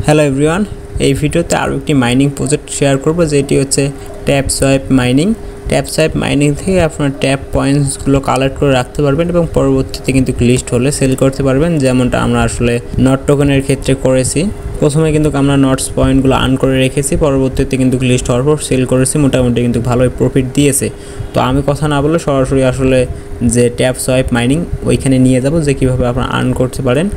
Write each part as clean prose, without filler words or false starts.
Hello everyone, এই ভিডিওতে আরও একটি মাইনিং প্রজেক্ট শেয়ার করব যেটি হচ্ছে tap swipe mining. Tap swipe mining থেকে আপনার ট্যাপ পয়েন্টসগুলো কালেক্ট করে রাখতে পারবেন এবং পরবর্তীতে কিন্তু লিস্ট হলে সেল করতে পারবেন, যেমনটা আমরা আসলে নট টোকেনের ক্ষেত্রে করেছি। প্রথমে কিন্তু আমরা নটস পয়েন্টগুলো আর্ন করে রেখেছি, পরবর্তীতে কিন্তু লিস্ট হওয়ার পর সেল করেছি, মোটামুটি কিন্তু ভালোই প্রফিট দিয়েছে। তো আমি কথা না বলে সরাসরি আসলে যে ট্যাপ সোয়াইপ মাইনিং ওইখানে নিয়ে যাব, যে কীভাবে আপনারা আর্ন করতে পারেন।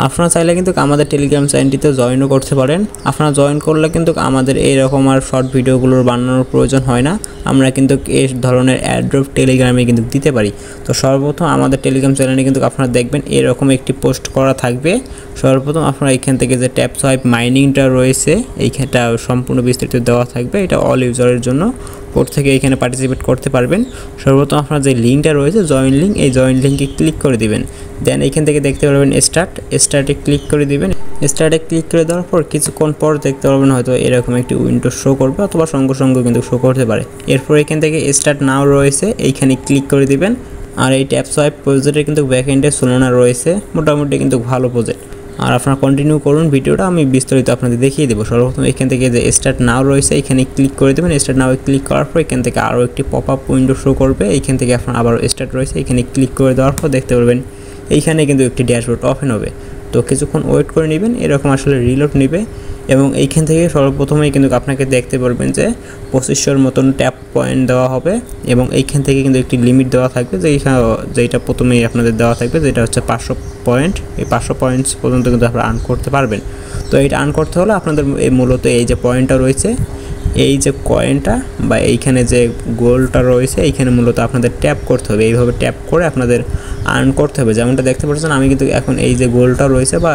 আপনারা চাইলে কিন্তু আমাদের টেলিগ্রাম চ্যানেলটিতে জয়েনও করতে পারেন। আপনারা জয়েন করলে কিন্তু আমাদের এইরকম আর শর্ট ভিডিওগুলোর বানানোর প্রয়োজন হয় না। আমরা কিন্তু এই ধরনের অ্যাড্রপ টেলিগ্রামে কিন্তু দিতে পারি। তো সর্বপ্রথম আমাদের টেলিগ্রাম চ্যানেলে কিন্তু আপনারা দেখবেন এরকম একটি পোস্ট করা থাকবে। সর্বপ্রথম আপনারা এখান থেকে যে ট্যাপ সোয়াইপ মাইনিংটা রয়েছে এইখানটা সম্পূর্ণ বিস্তারিত দেওয়া থাকবে, এটা অল ইউজারের জন্য। কোড থেকে এখানে পার্টিসিপেট করতে পারবেন। সর্বপ্রথম আপনার যে লিঙ্কটা রয়েছে জয়েন লিঙ্ক, এই জয়েন লিঙ্কে ক্লিক করে দিবেন। দেন এখান থেকে দেখতে পারবেন স্টার্টে ক্লিক করে দিবেন। স্টার্টে ক্লিক করে দেওয়ার পর কিছুক্ষণ পর দেখতে পারবেন হয়তো এরকম একটি উইন্ডো শো করবে, অথবা সঙ্গে সঙ্গে কিন্তু শো করতে পারে। এরপর এখান থেকে স্টার্ট নাও রয়েছে, এইখানে ক্লিক করে দিবেন। আর এই ট্যাপ সোয়াইপ প্রজেক্টের কিন্তু ব্যাকএন্ডে সোলানা রয়েছে, মোটামুটি কিন্তু ভালো প্রজেক্ট। আর আপনারা কন্টিনিউ করুন ভিডিওটা, আমি বিস্তারিত আপনাদের দেখিয়ে দেবো। সর্বপ্রথম এখান থেকে যে স্টার্ট নাও রয়েছে এখানে ক্লিক করে দেবেন। স্টার্ট নাও ক্লিক করার পর এখান থেকে আরও একটি পপ আপ উইন্ডো শো করবে। এইখান থেকে আপনার আবার স্টার্ট রয়েছে, এখানে ক্লিক করে দেওয়ার পর দেখতে পারবেন এইখানে কিন্তু একটি ড্যাশবোর্ড ওপেন হবে। তো কিছুক্ষণ ওয়েট করে নেবেন, এরকম আসলে রিলোড নেবে। এবং এইখান থেকে সর্বপ্রথমেই কিন্তু আপনাকে দেখতে পারবেন যে 2500 মতন ট্যাপ পয়েন্ট দেওয়া হবে, এবং এইখান থেকে কিন্তু একটি লিমিট দেওয়া থাকবে, যেটা প্রথমেই আপনাদের দেওয়া থাকবে, যেটা হচ্ছে 500 পয়েন্ট। এই 500 পয়েন্টস পর্যন্ত কিন্তু আপনারা আর্ন করতে পারবেন। তো এইটা আর্ন করতে হলে আপনাদের মূলত এই যে পয়েন্টটা রয়েছে, এই যে কয়েনটা বা এইখানে যে গোলটা রয়েছে এইখানে মূলত আপনাদের ট্যাপ করতে হবে। এইভাবে ট্যাপ করে আপনাদের আর্ন করতে হবে। যেমনটা দেখতে পাচ্ছেন আমি কিন্তু এখন এই যে গোলটা রয়েছে বা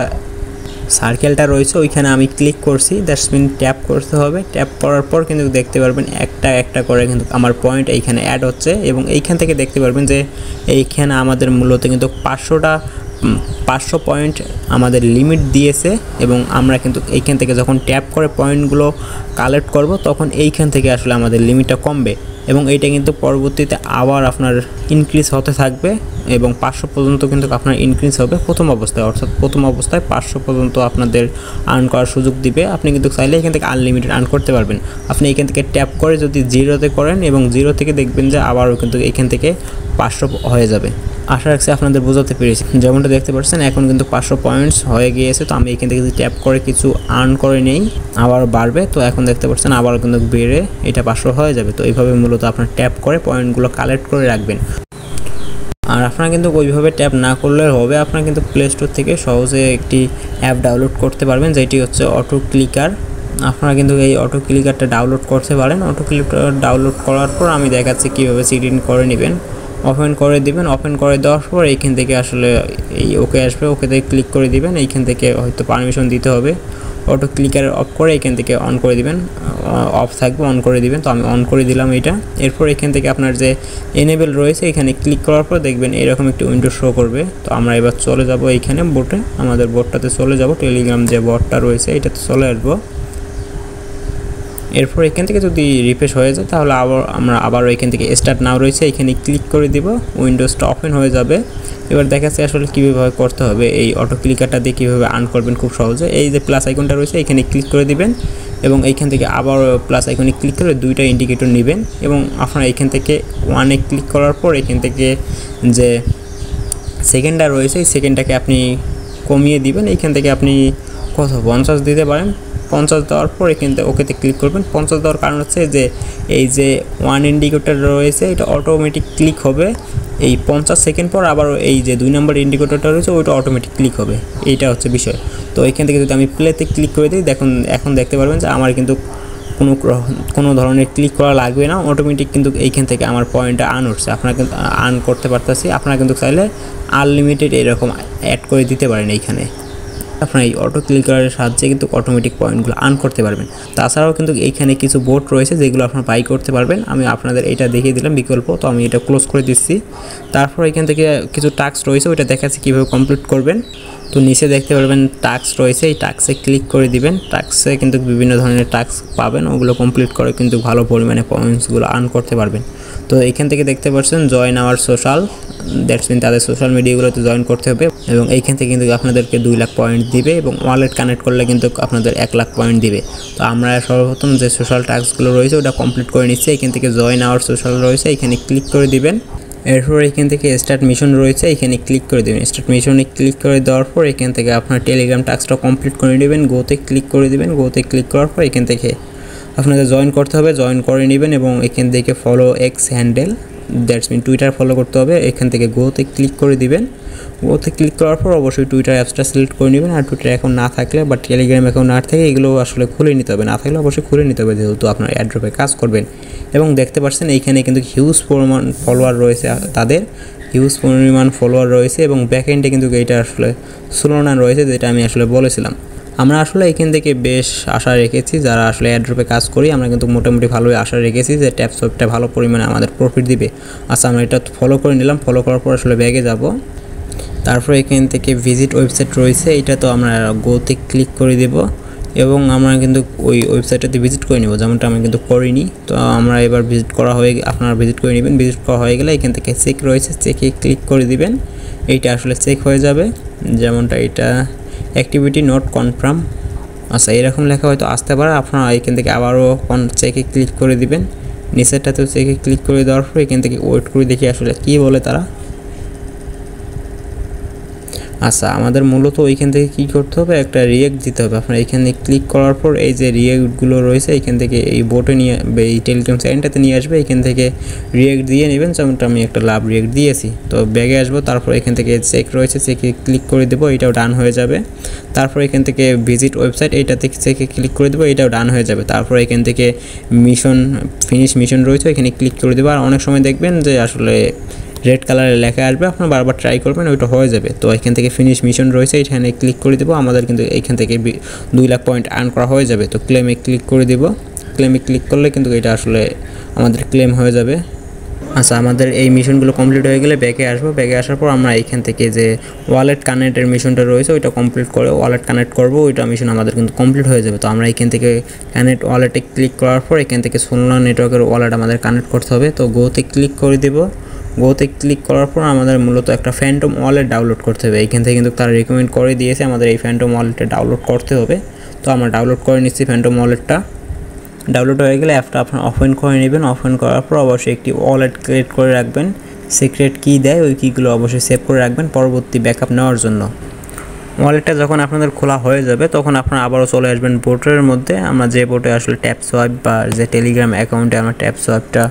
সার্কেলটা রয়েছে ওইখানে আমি ক্লিক করছি, দ্যাটস মিন ট্যাপ করতে হবে। ট্যাপ করার পর কিন্তু দেখতে পারবেন একটা একটা করে কিন্তু আমার পয়েন্ট এইখানে অ্যাড হচ্ছে, এবং এইখান থেকে দেখতে পারবেন যে এইখানে আমাদের মূলত কিন্তু 500 পয়েন্ট আমাদের লিমিট দিয়েছে। এবং আমরা কিন্তু এইখান থেকে যখন ট্যাপ করে পয়েন্টগুলো কালেক্ট করব তখন এইখান থেকে আসলে আমাদের লিমিটটা কমবে, এবং এইটা কিন্তু পরবর্তীতে আবার আপনার ইনক্রিজ হতে থাকবে, এবং 500 পর্যন্ত কিন্তু আপনার ইনক্রিজ হবে প্রথম অবস্থায়। অর্থাৎ প্রথম অবস্থায় 500 পর্যন্ত আপনাদের আর্ন করার সুযোগ দিবে। আপনি কিন্তু চাইলে এখান থেকে আনলিমিটেড আর্ন করতে পারবেন। আপনি এখান থেকে ট্যাপ করে যদি 0-তে করেন এবং 0 থেকে দেখবেন যে আবারও কিন্তু এখান থেকে 500 হয়ে যাবে। আশা রাখছি আপনাদের বোঝাতে পেরেছি। যেমনটা দেখতে পাচ্ছেন এখন কিন্তু 500 পয়েন্টস হয়ে গিয়েছে। তো আমি এখান থেকে যদি ট্যাপ করে কিছু আর্ন করে নেই আবার বাড়বে। তো এখন দেখতে পাচ্ছেন আবারও কিন্তু বেড়ে এটা 500 হয়ে যাবে। তো এইভাবে মূলত আপনার ট্যাপ করে পয়েন্টগুলো কালেক্ট করে রাখবেন। আর আপনারা কিন্তু ওইভাবে ট্যাপ না করলে হবে, আপনারা কিন্তু প্লে স্টোর থেকে সহজে একটি অ্যাপ ডাউনলোড করতে পারবেন, যেটি হচ্ছে অটো ক্লিকার। আপনারা কিন্তু এই অটো ক্লিকারটা ডাউনলোড করতে পারেন। অটো ক্লিকার ডাউনলোড করার পর আমি দেখাচ্ছি কীভাবে সিট ইন করে নেবেন। ওপেন করে দিবেন। ওপেন করে দেওয়ার পর এইখান থেকে আসলে এই ওকে আসবে, ওকেতে ক্লিক করে দিবেন। এইখান থেকে হয়তো পারমিশন দিতে হবে। অটো ক্লিকার অফ করে এখান থেকে অন করে দিবেন, অফ থাকবে অন করে দিবেন। তো আমি অন করে দিলাম এটা। এরপর এখান থেকে আপনার যে এনেবেল রয়েছে এখানে ক্লিক করার পর দেখবেন এরকম একটি উইন্ডো শো করবে। তো আমরা এবার চলে যাব এইখানে বোটে, আমাদের বোটটাতে চলে যাব, টেলিগ্রাম যে বটটা রয়েছে এটাতে চলে আসবো। এরপর এখান থেকে যদি রিফ্রেশ হয়ে যায় তাহলে আমরা আবারও এখান থেকে স্টার্ট নাও রয়েছে এখানে ক্লিক করে দিব, উইন্ডোজটা ওপেন হয়ে যাবে। এবার দেখাচ্ছি আসলে কীভাবে করতে হবে। এই অটো ক্লিকারটা দিয়ে কীভাবে আর্ন করবেন খুব সহজে। এই যে প্লাস আইকনটা রয়েছে এখানে ক্লিক করে দিবেন, এবং এইখান থেকে আবার প্লাস আইকনে ক্লিক করে দুইটা ইন্ডিকেটর নেবেন, এবং আপনারা এইখান থেকে 1-এ ক্লিক করার পর এখান থেকে যে সেকেন্ডটা রয়েছে এই সেকেন্ডটাকে আপনি কমিয়ে দিবেন। এইখান থেকে আপনি কত 50 দিতে পারেন। 50 দেওয়ার পর এখান থেকে ওকেতে ক্লিক করবেন। 50 দেওয়ার কারণ হচ্ছে যে এই যে 1 ইন্ডিকেটর রয়েছে এটা অটোমেটিক ক্লিক হবে। এই 50 সেকেন্ড পর আবার এই যে 2 নম্বর ইন্ডিকেটরটা রয়েছে ওইটা অটোমেটিক ক্লিক হবে, এইটা হচ্ছে বিষয়। তো এখান থেকে যদি আমি প্লেতে ক্লিক করে দিই দেখুন এখন দেখতে পারবেন যে আমার কিন্তু কোনো ধরনের ক্লিক করা লাগবে না, অটোমেটিক কিন্তু এইখান থেকে আমার পয়েন্টটা আর্ন হচ্ছে। আপনারা কিন্তু আর্ন করতে পারতেছি। আপনারা কিন্তু চাইলে আনলিমিটেড এরকম অ্যাড করে দিতে পারেন এইখানে। আপনারা এই অটো ক্লিকারের সাহায্যে কিন্তু অটোমেটিক পয়েন্টগুলো আর্ন করতে পারবেন। তাছাড়াও কিন্তু এইখানে কিছু বোট রয়েছে যেগুলো আপনারা বাই করতে পারবেন। আমি আপনাদের এটা দেখিয়ে দিলাম বিকল্প, তো আমি এটা ক্লোজ করে দিচ্ছি। তারপর এখান থেকে কিছু টাস্ক রয়েছে ওইটা দেখাচ্ছি কীভাবে কমপ্লিট করবেন। তো নিচে দেখতে পারবেন টাস্ক রয়েছে, এই টাস্কে ক্লিক করে দিবেন। টাস্কে কিন্তু বিভিন্ন ধরনের টাস্ক পাবেন, ওগুলো কমপ্লিট করে কিন্তু ভালো পরিমাণে পয়েন্টসগুলো আর্ন করতে পারবেন। তো এখান থেকে দেখতে পাচ্ছেন join our social, that's mean তাদের সোশ্যাল মিডিয়াগুলোতে জয়েন করতে হবে এবং এইখান থেকে কিন্তু আপনাদেরকে 2 লাখ পয়েন্ট দিবে এবং ওয়ালেট কানেক্ট করলে কিন্তু আপনাদের 1 লাখ পয়েন্ট দিবে। তো আমরা সর্বপ্রথম যে সোশ্যাল টাস্কগুলো রয়েছে ওটা কমপ্লিট করে নিচ্ছি। এখান থেকে জয়েন আওয়ার সোশ্যাল রয়েছে, এখানে ক্লিক করে দিবেন। এরপর এখান থেকে স্টার্ট মিশন রয়েছে, এখানে ক্লিক করে দেবেন। স্টার্ট মিশনে ক্লিক করে দেওয়ার পর এখান থেকে আপনার টেলিগ্রাম টাস্কটা কমপ্লিট করে নেবেন। গোতে ক্লিক করে দেবেন। গোতে ক্লিক করার পর এখান থেকে আপনাদের জয়েন করতে হবে, জয়েন করে নেবেন এবং এখান থেকে follow X handle, that's mean Twitter follow করতে হবে। এখান থেকে গোতে ক্লিক করে দিবেন। গোতে ক্লিক করার পর অবশ্যই টুইটার অ্যাপসটা সিলেক্ট করে নেবেন। আর টুইটার অ্যাকাউন্ট না থাকলে বা টেলিগ্রাম অ্যাকাউন্ট না থাকে এগুলো আসলে খুলে নিতে হবে, না থাকলে অবশ্যই খুলে নিতে হবে যেহেতু আপনার এয়ারড্রপে কাজ করবেন। এবং দেখতে পাচ্ছেন এইখানে কিন্তু হিউজ পরিমাণ ফলোয়ার রয়েছে, তাদের হিউজ পরিমাণ ফলোয়ার রয়েছে এবং ব্যাকএন্ডে কিন্তু এইটা আসলে সুলনা রয়েছে, যেটা আমি আসলে বলেছিলাম। আমরা আসলে এখান থেকে বেশ আশা রেখেছি, যারা আসলে এয়ারড্রপে কাজ করি আমরা কিন্তু মোটামুটি ভালোই আশা রেখেছি যে ট্যাপসপটা ভালো পরিমাণে আমাদের প্রফিট দিবে। আচ্ছা, আমরা এটা ফলো করে নিলাম। ফলো করার পর আসলে ব্যাগে যাব। তারপর এখান থেকে ভিজিট ওয়েবসাইট রয়েছে, এটা তো আমরা গোতে ক্লিক করে দেব এবং আমরা কিন্তু ওই ওয়েবসাইটটাতে ভিজিট করে নেব, যেমনটা আমি কিন্তু করিনি। তো আমরা এবার ভিজিট করা হয়ে আপনারা ভিজিট করে নেবেন। ভিজিট করা হয়ে গেলে এখান থেকে চেক রয়েছে, চেকে ক্লিক করে দিবেন। এইটা আসলে চেক হয়ে যাবে, যেমনটা এটা অ্যাক্টিভিটি নট কনফার্ম। আচ্ছা, এরকম লেখা হয়তো আসতে পারে। আপনারা এখান থেকে আবারও চেকে ক্লিক করে দিবেন। নিচেরটাতেও চেকে ক্লিক করে দেওয়ার পর এখান থেকে ওয়েট করে দেখি আসলে কী বলে তারা। আচ্ছা, আমাদের মূলত ওইখান থেকে কী করতে হবে, একটা রিয়েক্ট দিতে হবে। আপনার এখানে ক্লিক করার পর এই যে রিয়েক্টগুলো রয়েছে এখান থেকে এই বোটে নিয়ে এই টেলিগ্রাম চ্যানেলটাতে নিয়ে আসবে। এখান থেকে রিয়েক্ট দিয়ে নেবেন, যেমনটা আমি একটা লাভ রিয়েক্ট দিয়েছি। তো ব্যাগে আসবো, তারপর এখান থেকে চেক রয়েছে, চেকে ক্লিক করে দেবো, এটাও ডান হয়ে যাবে। তারপর এখান থেকে ভিজিট ওয়েবসাইট, এইটাতে চেকে ক্লিক করে দেবো, এটাও ডান হয়ে যাবে। তারপর এখান থেকে মিশন ফিনিশ মিশন রয়েছে, এখানে ক্লিক করে দেবো। আর অনেক সময় দেখবেন যে আসলে রেড কালারের লেখা আসবে, আপনার বারবার ট্রাই করবেন, ওইটা হয়ে যাবে। তো এখান থেকে ফিনিশ মিশন রয়েছে, এখানে ক্লিক করে দেবো। আমাদের কিন্তু এইখান থেকে 2 লাখ পয়েন্ট আর্ন করা হয়ে যাবে। তো ক্লেমে ক্লিক করে দেবো। ক্লেমে ক্লিক করলে কিন্তু এটা আসলে আমাদের ক্লেম হয়ে যাবে। আচ্ছা, আমাদের এই মিশনগুলো কমপ্লিট হয়ে গেলে ব্যাকে আসবো। ব্যাকে আসার পর আমরা এইখান থেকে যে ওয়ালেট কানেক্টের মিশনটা রয়েছে ওইটা কমপ্লিট করে ওয়ালেট কানেক্ট করবো, ওইটা মিশন আমাদের কিন্তু কমপ্লিট হয়ে যাবে। তো আমরা এখান থেকে কানেক্ট ওয়ালেটে ক্লিক করার পর এখান থেকে সোলনা নেটওয়ার্কের ওয়ালেট আমাদের কানেক্ট করতে হবে। তো গোতে ক্লিক করে দেবো। গোতে ক্লিক করার পর আমাদের মূলত একটা ফ্যান্টম ওয়ালেট ডাউনলোড করতে হবে। এইখান থেকে কিন্তু তারা রিকমেন্ড করে দিয়েছে আমাদের এই ফ্যান্টম ওয়ালেটটা ডাউনলোড করতে হবে। তো আমরা ডাউনলোড করে নিচ্ছি ফ্যান্টম ওয়ালেটটা। ডাউনলোড হয়ে গেলে অ্যাপটা আপনার ওপেন করে নেবেন। ওপেন করার পর অবশ্যই একটি ওয়ালেট ক্রিয়েট করে রাখবেন। সিক্রেট কি দেয় ওই কিগুলো অবশ্যই সেভ করে রাখবেন পরবর্তী ব্যাকআপ নেওয়ার জন্য। ওয়ালেটটা যখন আপনাদের খোলা হয়ে যাবে তখন আপনারা আবারও চলে আসবেন বোটের মধ্যে। আমরা যে বোটে আসলে ট্যাপ সোয়াইপ বা যে টেলিগ্রাম অ্যাকাউন্টে আমরা ট্যাপ সোয়াইপটা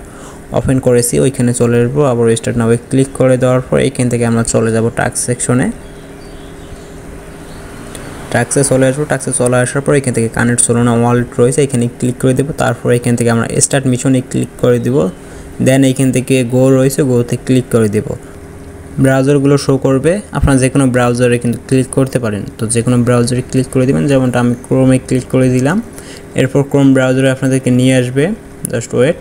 ওপেন করেছি ওইখানে চলে আসবো। আবার স্টার্ট নাও ক্লিক করে দেওয়ার পর এইখান থেকে আমরা চলে যাব টাস্ক সেকশনে। টাস্কে চলে আসবো। টাস্কে চলে আসার পর এখান থেকে কানেক্ট সোলনা ওয়ালেট রয়েছে, এখানে ক্লিক করে দেবো। তারপর এখান থেকে আমরা স্টার্ট মিশনে ক্লিক করে দেব। দেন এইখান থেকে গো রয়েছে, গোতে ক্লিক করে দেব। ব্রাউজারগুলো শো করবে, আপনারা যে কোনো ব্রাউজারে কিন্তু ক্লিক করতে পারেন। তো যে কোনো ব্রাউজারে ক্লিক করে দেবেন, যেমনটা আমি ক্রোমে ক্লিক করে দিলাম। এরপর ক্রোম ব্রাউজারে আপনাদেরকে নিয়ে আসবে, জাস্ট ওয়েট।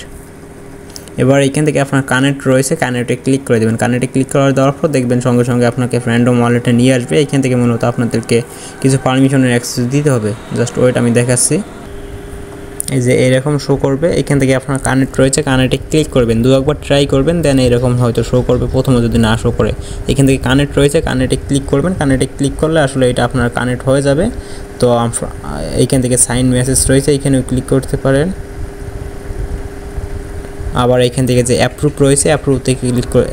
এবার এখান থেকে আপনার কানেক্ট রয়েছে, কানেক্টে ক্লিক করে দেবেন। কানেক্টে ক্লিক করে দেওয়ার পর দেখবেন সঙ্গে সঙ্গে আপনাকে ফ্যান্টম ওয়ালেটে নিয়ে আসবে। এখান থেকে মূলত আপনাদেরকে কিছু পারমিশনের অ্যাক্সেস দিতে হবে, জাস্ট ওয়েট আমি দেখাচ্ছি। এই যে এরকম শো করবে, এখান থেকে আপনার কানেক্ট রয়েছে, কানেক্টে ক্লিক করবেন, 2-একবার ট্রাই করবেন, দেন এরকম হয়তো শো করবে। প্রথমে যদি না শো করে এখান থেকে কানেক্ট রয়েছে, কানেক্টে ক্লিক করবেন। কানেক্টে ক্লিক করলে আসলে এটা আপনার কানেক্ট হয়ে যাবে। তো এইখান থেকে সাইন মেসেজ রয়েছে, এখানেও ক্লিক করতে পারেন। আবার এখান থেকে যে অ্যাপ্রুভ রয়েছে,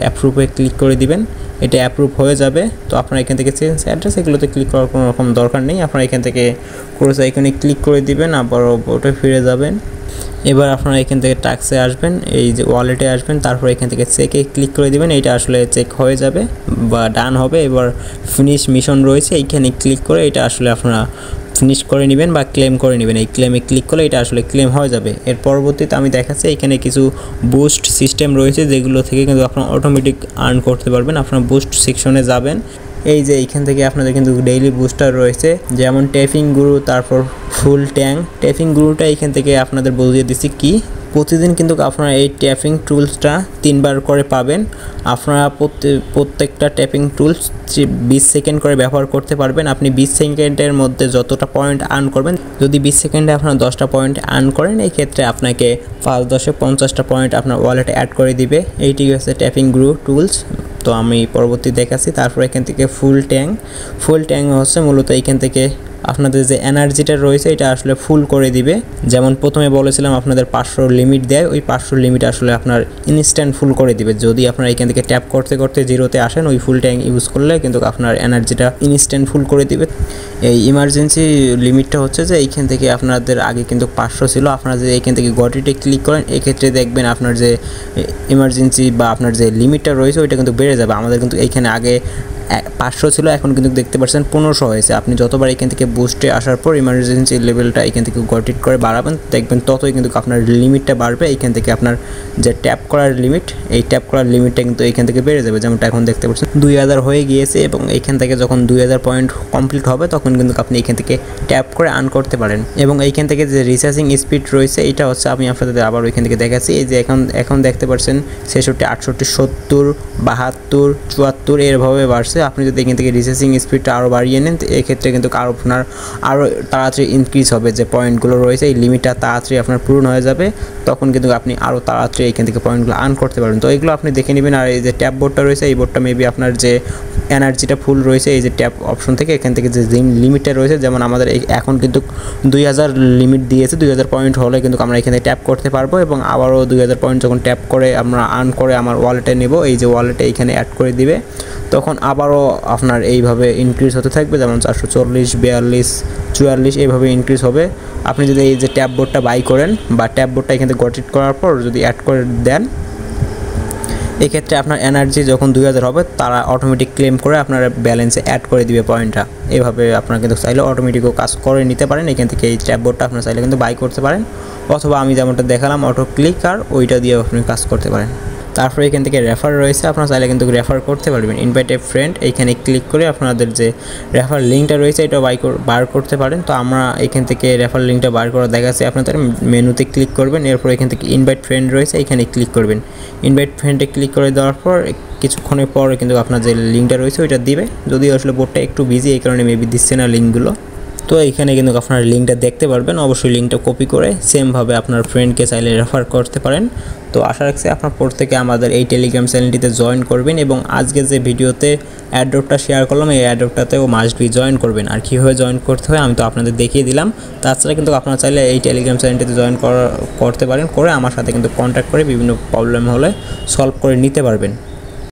অ্যাপ্রুভে ক্লিক করে দিবেন, এটা অ্যাপ্রুভ হয়ে যাবে। তো আপনারা এখান থেকে চেঞ্জ অ্যাড্রেস এগুলোতে ক্লিক করার কোনো রকম দরকার নেই। আপনারা এখান থেকে ক্রস আইকনে ক্লিক করে দিবেন, আবার ওটা ফিরে যাবেন। এবার আপনারা এখান থেকে টাস্কে আসবেন, এই যে ওয়ালেটে আসবেন, তারপর এখান থেকে চেকে ক্লিক করে দিবেন। এটা আসলে চেক হয়ে যাবে বা ডান হবে। এবার ফিনিশ মিশন রয়েছে, এইখানে ক্লিক করে এটা আসলে আপনারা ফিনিশ করে নেবেন বা ক্লেম করে নেবেন। এই ক্লেমে ক্লিক করলে এটা আসলে ক্লেম হয়ে যাবে। এর পরবর্তীতে আমি দেখাচ্ছি এখানে কিছু বুস্ট সিস্টেম রয়েছে, যেগুলো থেকে কিন্তু আপনারা অটোমেটিক আর্ন করতে পারবেন। আপনারা বুস্ট সেকশনে যাবেন, এই যে এইখান থেকে আপনাদের কিন্তু ডেইলি বুস্টার রয়েছে, যেমন ট্যাপিং গুরু, তারপর ফুল ট্যাঙ্ক। ট্যাপিং গুরুটা এইখান থেকে আপনাদের বুঝিয়ে দিচ্ছি কি প্রতিদিন কিন্তু আপনারা এই ট্যাপিং টুলসটা 3 বার করে পাবেন। আপনারা প্রত্যেকটা ট্যাপিং টুলস 20 সেকেন্ড করে ব্যবহার করতে পারবেন। আপনি 20 সেকেন্ডের মধ্যে যতটা পয়েন্ট আর্ন করবেন, যদি 20 সেকেন্ডে আপনারা 10টা পয়েন্ট আর্ন করেন, এই ক্ষেত্রে আপনাকে 5-10-এ 50টা পয়েন্ট আপনার ওয়ালেটে অ্যাড করে দিবে। এইটি হচ্ছে ট্যাপিং গ্রু টুলস। তো আমি পরবর্তী দেখাচ্ছি। তারপর এখান থেকে ফুল ট্যাঙ্ক হচ্ছে মূলত এইখান থেকে আপনাদের যে এনার্জিটা রয়েছে এটা আসলে ফুল করে দিবে। যেমন প্রথমে বলেছিলাম আপনাদের 500 লিমিট দেয়, ওই 500 লিমিট আসলে আপনার ইনস্ট্যান্ট ফুল করে দিবে। যদি আপনারা এখান থেকে ট্যাপ করতে করতে জিরোতে আসেন, ওই ফুল ট্যাঙ্ক ইউজ করলে কিন্তু আপনার এনার্জিটা ইনস্ট্যান্ট ফুল করে দিবে। এই ইমার্জেন্সি লিমিটটা হচ্ছে যে এইখান থেকে আপনাদের আগে কিন্তু 500 ছিল, আপনারা যদি এইখান থেকে গটিতে ক্লিক করেন, এক্ষেত্রে দেখবেন আপনার যে ইমার্জেন্সি বা আপনার যে লিমিটটা রয়েছে ওইটা কিন্তু বেড়ে যাবে। আমাদের কিন্তু এইখানে আগে 500 ছিল, এখন কিন্তু দেখতে পাচ্ছেন 1500 হয়েছে। আপনি যতবার এখান থেকে বুস্টে আসার পর ইমার্জেন্সি লেভেলটা এখান থেকে গটিট করে বাড়াবেন, দেখবেন ততই কিন্তু আপনার লিমিটটা বাড়বে। এইখান থেকে আপনার যে ট্যাপ করার লিমিট, এই ট্যাপ করার লিমিটটা কিন্তু এইখান থেকে বেড়ে যাবে। যেমনটা এখন দেখতে পাচ্ছেন 2000 হয়ে গিয়েছে, এবং এইখান থেকে যখন 2000 পয়েন্ট কমপ্লিট হবে তখন কিন্তু আপনি এখান থেকে ট্যাপ করে আর্ন করতে পারেন। এবং এইখান থেকে যে রিচার্জিং স্পিড রয়েছে এটা হচ্ছে আমি আপনাদের আবার ওইখান থেকে দেখাচ্ছি। এই যে এখন দেখতে পাচ্ছেন 66, 68, 70, 72, 74 এরভাবে বাড়ছে। আপনি যদি এখান থেকে রিচার্জিং স্পিডটা আরও বাড়িয়ে নেন, এক্ষেত্রে কিন্তু আপনার আরও তাড়াতাড়ি ইনক্রিজ হবে। যে পয়েন্টগুলো রয়েছে এই লিমিটটা তাড়াতাড়ি আপনার পূরণ হয়ে যাবে, তখন কিন্তু আপনি আরও তাড়াতাড়ি এখান থেকে পয়েন্টগুলো আর্ন করতে পারবেন। তো এইগুলো আপনি দেখে নেবেন। আর এই যে ট্যাপ বোর্ডটা রয়েছে, এই বোর্ডটা মেবি আপনার যে এনার্জিটা ফুল রয়েছে এই যে ট্যাপ অপশন থেকে এখান থেকে যে লিমিটটা রয়েছে, যেমন আমাদের এখন কিন্তু 2000 লিমিট দিয়েছে, 2000 পয়েন্ট হলে কিন্তু আমরা এখানে ট্যাপ করতে পারবো, এবং আবারও 2000 পয়েন্ট যখন ট্যাপ করে আমরা আর্ন করে আমার ওয়ালেটে নেব, এই যে ওয়ালেটে এখানে অ্যাড করে দিবে, তখন আবারও আপনার এইভাবে ইনক্রিজ হতে থাকবে। যেমন 440, 42, 44 এইভাবে ইনক্রিজ হবে। আপনি যদি এই যে ট্যাপ বোর্ডটা বাই করেন বা ট্যাপ বোর্ডটা এখান থেকে গটিট করার পর যদি অ্যাড করে দেন, এক্ষেত্রে আপনার এনার্জি যখন 2000 হবে তারা অটোমেটিক ক্লেম করে আপনার ব্যালেন্সে অ্যাড করে দিবে পয়েন্টটা। এভাবে আপনারা কিন্তু চাইলে অটোমেটিকও কাজ করে নিতে পারেন। এখান থেকে এই ট্যাপ বোর্ডটা আপনারা চাইলে কিন্তু বাই করতে পারেন, অথবা আমি যেমনটা দেখালাম অটো ক্লিক আর ওইটা দিয়ে আপনি কাজ করতে পারেন। তারপরে এখান থেকে রেফার রয়েছে, আপনারা চাইলে কিন্তু রেফার করতে পারবেন। ইনভাইট এ ফ্রেন্ড এইখানে ক্লিক করে আপনাদের যে রেফার লিঙ্কটা রয়েছে এটা বার করতে পারেন। তো আমরা এখান থেকে রেফার লিঙ্কটা বার করা দেখাচ্ছি আপনাদের। মেনুতে ক্লিক করবেন, এরপর এখান থেকে ইনভাইট ফ্রেন্ড রয়েছে এখানে ক্লিক করবেন। ইনভাইট ফ্রেন্ডে ক্লিক করে দেওয়ার পর কিছুক্ষণের পর কিন্তু আপনার যে লিঙ্কটা রয়েছে ওইটা দিবে। যদিও আসলে বোর্ডটা একটু বিজি, এই কারণে মেবি দিচ্ছে না লিঙ্কগুলো। তো এইখানে কিন্তু আপনার লিঙ্কটা দেখতে পারবেন। অবশ্যই লিঙ্কটা কপি করে সেমভাবে আপনার ফ্রেন্ডকে চাইলে রেফার করতে পারেন। তো আশা রাখছি আপনার প্রত্যেকে আমাদের এই টেলিগ্রাম চ্যানেলটিতে জয়েন করবেন, এবং আজকে যে ভিডিওতে অ্যাড্রপটা শেয়ার করলাম এই অ্যাড্রপটাতেও মাস্ট বি জয়েন করবেন। আর কীভাবে জয়েন করতে হয় আমি তো আপনাদের দেখিয়ে দিলাম। তাছাড়া কিন্তু আপনারা চাইলে এই টেলিগ্রাম চ্যানেলটিতে জয়েন করতে পারেন, করে আমার সাথে কিন্তু কন্ট্যাক্ট করে বিভিন্ন প্রবলেম হলে সলভ করে নিতে পারবেন।